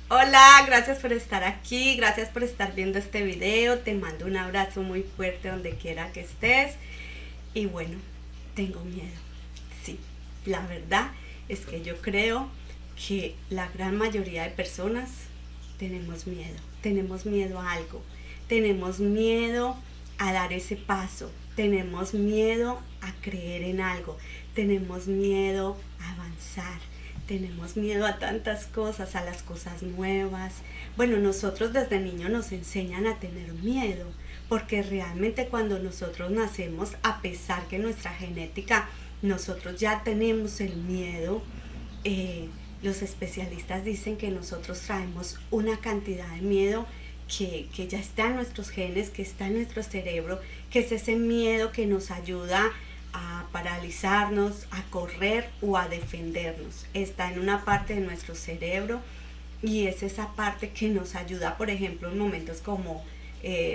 Hola, gracias por estar aquí, gracias por estar viendo este video. Te mando un abrazo muy fuerte donde quiera que estés. Y bueno, tengo miedo. Sí, la verdad es que yo creo que la gran mayoría de personas tenemos miedo a algo, tenemos miedo a dar ese paso, tenemos miedo a creer en algo, tenemos miedo a avanzar, tenemos miedo a tantas cosas, a las cosas nuevas. Bueno, nosotros desde niños nos enseñan a tener miedo, porque realmente cuando nosotros nacemos, a pesar que nuestra genética, nosotros ya tenemos el miedo, eh, los especialistas dicen que nosotros traemos una cantidad de miedo que ya está en nuestros genes, que está en nuestro cerebro, que es ese miedo que nos ayuda a paralizarnos, a correr o a defendernos. Está en una parte de nuestro cerebro y es esa parte que nos ayuda, por ejemplo, en momentos como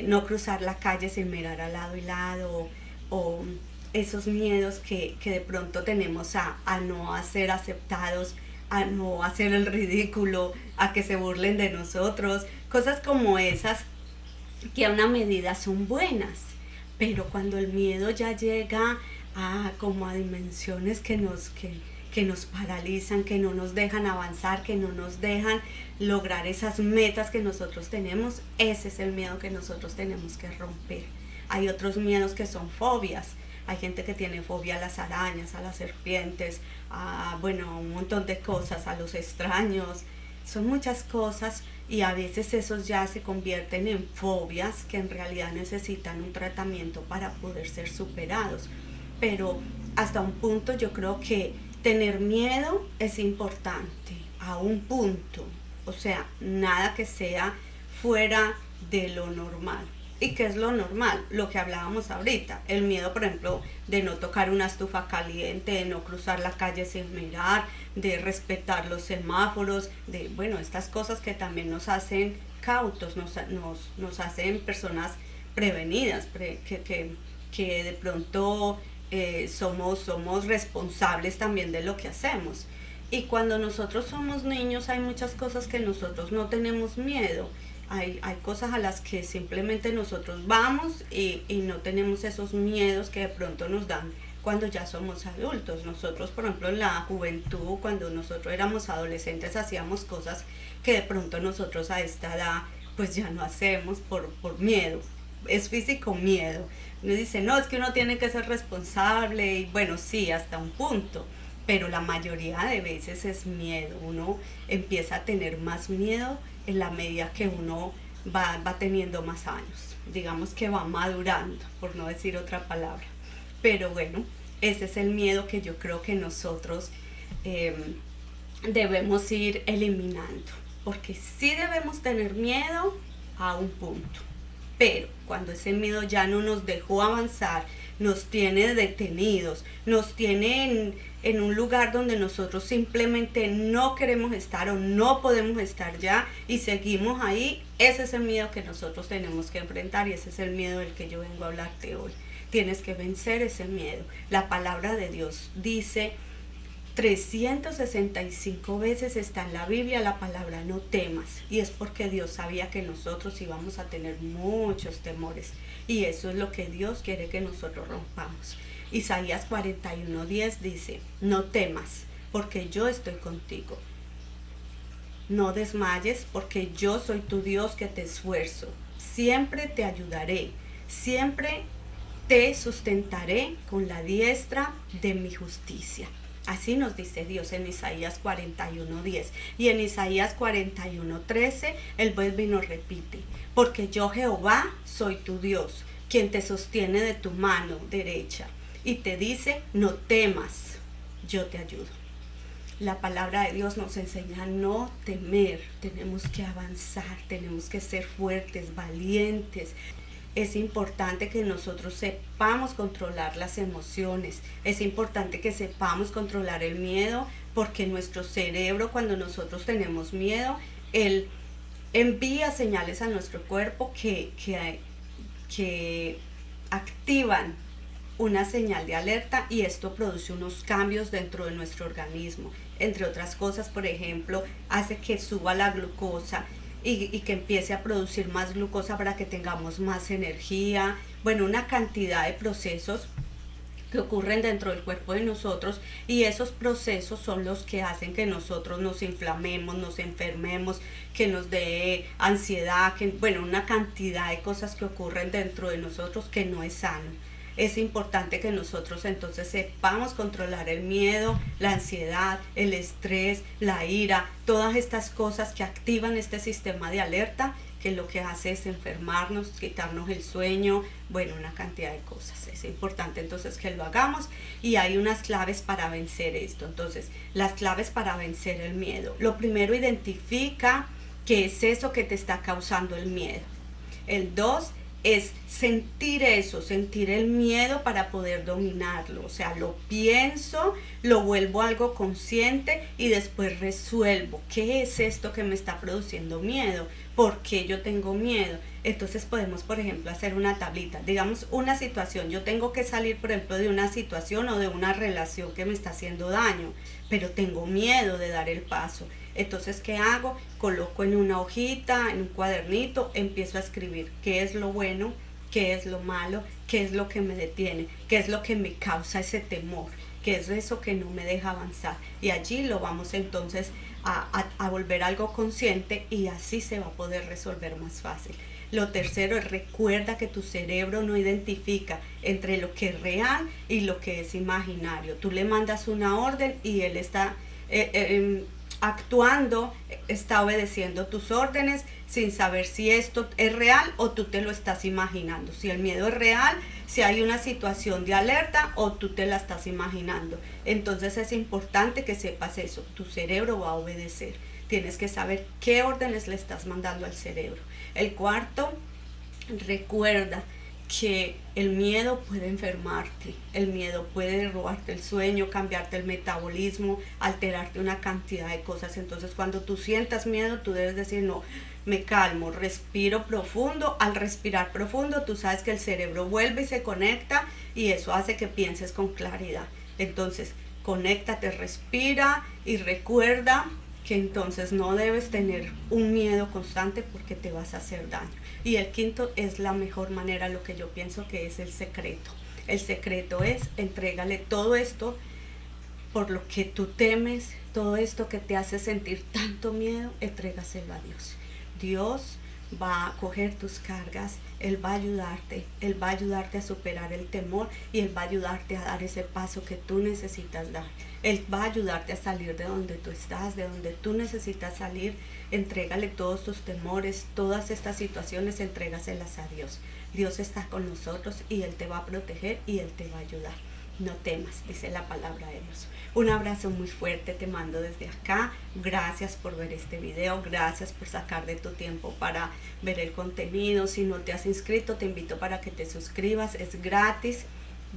no cruzar la calle sin mirar al lado y lado, o esos miedos que de pronto tenemos a no ser aceptados, a no hacer el ridículo, a que se burlen de nosotros, cosas como esas que a una medida son buenas, pero cuando el miedo ya llega a como a dimensiones que nos paralizan, que no nos dejan avanzar, que no nos dejan lograr esas metas que nosotros tenemos, ese es el miedo que nosotros tenemos que romper. Hay otros miedos que son fobias. Hay gente que tiene fobia a las arañas, a las serpientes, a, bueno, un montón de cosas, a los extraños. Son muchas cosas y a veces esos ya se convierten en fobias que en realidad necesitan un tratamiento para poder ser superados. Pero hasta un punto yo creo que tener miedo es importante, a un punto. O sea, nada que sea fuera de lo normal. ¿Y qué es lo normal? Lo que hablábamos ahorita. El miedo, por ejemplo, de no tocar una estufa caliente, de no cruzar la calle sin mirar, de respetar los semáforos, de, bueno, estas cosas que también nos hacen cautos, nos hacen personas prevenidas, que de pronto somos responsables también de lo que hacemos. Y cuando nosotros somos niños hay muchas cosas que nosotros no tenemos miedo. Hay cosas a las que simplemente nosotros vamos y no tenemos esos miedos que de pronto nos dan cuando ya somos adultos. Nosotros, por ejemplo, en la juventud, cuando nosotros éramos adolescentes, hacíamos cosas que de pronto nosotros a esta edad pues ya no hacemos por miedo. Es físico miedo. Uno dice, no, es que uno tiene que ser responsable y bueno, sí, hasta un punto, pero la mayoría de veces es miedo. Uno empieza a tener más miedo en la medida que uno va teniendo más años. Digamos que va madurando, por no decir otra palabra. Pero bueno, ese es el miedo que yo creo que nosotros eh, debemos ir eliminando. Porque sí debemos tener miedo a un punto. Pero cuando ese miedo ya no nos dejó avanzar, nos tiene detenidos, nos tiene en un lugar donde nosotros simplemente no queremos estar o no podemos estar ya y seguimos ahí, ese es el miedo que nosotros tenemos que enfrentar y ese es el miedo del que yo vengo a hablarte hoy. Tienes que vencer ese miedo. La palabra de Dios dice 365 veces está en la Biblia la palabra no temas, y es porque Dios sabía que nosotros íbamos a tener muchos temores y eso es lo que Dios quiere que nosotros rompamos. Isaías 41:10 dice, no temas porque yo estoy contigo, no desmayes porque yo soy tu Dios que te esfuerzo, siempre te ayudaré, siempre te sustentaré con la diestra de mi justicia. Así nos dice Dios en Isaías 41:10. Y en Isaías 41:13, el vuelve y nos repite, porque yo Jehová soy tu Dios, quien te sostiene de tu mano derecha. Y te dice, no temas, yo te ayudo. La palabra de Dios nos enseña a no temer, tenemos que avanzar, tenemos que ser fuertes, valientes. Es importante que nosotros sepamos controlar las emociones, es importante que sepamos controlar el miedo, porque nuestro cerebro, cuando nosotros tenemos miedo, él envía señales a nuestro cuerpo que activan una señal de alerta y esto produce unos cambios dentro de nuestro organismo. Entre otras cosas, por ejemplo, hace que suba la glucosa y que empiece a producir más glucosa para que tengamos más energía. Bueno, una cantidad de procesos que ocurren dentro del cuerpo de nosotros, y esos procesos son los que hacen que nosotros nos inflamemos, nos enfermemos, que nos dé ansiedad, que, bueno, una cantidad de cosas que ocurren dentro de nosotros que no es sano. Es importante que nosotros entonces sepamos controlar el miedo, la ansiedad, el estrés, la ira, todas estas cosas que activan este sistema de alerta, que lo que hace es enfermarnos, quitarnos el sueño, bueno, una cantidad de cosas. Es importante entonces que lo hagamos, y hay unas claves para vencer esto. Entonces, las claves para vencer el miedo. Lo primero, identifica qué es eso que te está causando el miedo. El 2 es sentir eso, sentir el miedo para poder dominarlo. O sea, lo pienso, lo vuelvo algo consciente y después resuelvo. ¿Qué es esto que me está produciendo miedo? ¿Por qué yo tengo miedo? Entonces podemos, por ejemplo, hacer una tablita. Digamos, una situación. Yo tengo que salir, por ejemplo, de una situación o de una relación que me está haciendo daño, pero tengo miedo de dar el paso. Entonces, ¿qué hago? Coloco en una hojita, en un cuadernito, empiezo a escribir qué es lo bueno, qué es lo malo, qué es lo que me detiene, qué es lo que me causa ese temor, qué es eso que no me deja avanzar. Y allí lo vamos entonces a volver algo consciente, y así se va a poder resolver más fácil. Lo tercero es, recuerda que tu cerebro no identifica entre lo que es real y lo que es imaginario. Tú le mandas una orden y él está actuando, está obedeciendo tus órdenes sin saber si esto es real o tú te lo estás imaginando. Si el miedo es real, si hay una situación de alerta o tú te la estás imaginando. Entonces es importante que sepas eso. Tu cerebro va a obedecer. Tienes que saber qué órdenes le estás mandando al cerebro. El cuarto, recuerda que el miedo puede enfermarte, el miedo puede robarte el sueño, cambiarte el metabolismo, alterarte una cantidad de cosas. Entonces, cuando tú sientas miedo, tú debes decir, no, me calmo, respiro profundo. Al respirar profundo, tú sabes que el cerebro vuelve y se conecta, y eso hace que pienses con claridad. Entonces, conéctate, respira y recuerda que entonces no debes tener un miedo constante porque te vas a hacer daño. Y el quinto es la mejor manera, lo que yo pienso que es el secreto. El secreto es, entrégale todo esto por lo que tú temes, todo esto que te hace sentir tanto miedo, entrégaselo a Dios. Dios va a coger tus cargas, Él va a ayudarte, Él va a ayudarte a superar el temor, y Él va a ayudarte a dar ese paso que tú necesitas dar. Él va a ayudarte a salir de donde tú estás, de donde tú necesitas salir. Entrégale todos tus temores, todas estas situaciones, entrégaselas a Dios. Dios está con nosotros y Él te va a proteger y Él te va a ayudar. No temas, dice la palabra de Dios. Un abrazo muy fuerte te mando desde acá. Gracias por ver este video, gracias por sacar de tu tiempo para ver el contenido. Si no te has inscrito, te invito para que te suscribas, es gratis.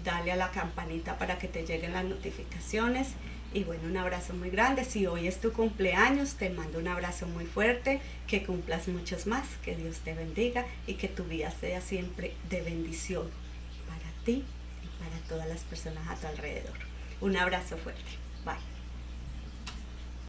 Dale a la campanita para que te lleguen las notificaciones. Y bueno, un abrazo muy grande. Si hoy es tu cumpleaños, te mando un abrazo muy fuerte. Que cumplas muchos más, que Dios te bendiga y que tu vida sea siempre de bendición para ti y para todas las personas a tu alrededor. Un abrazo fuerte. Bye.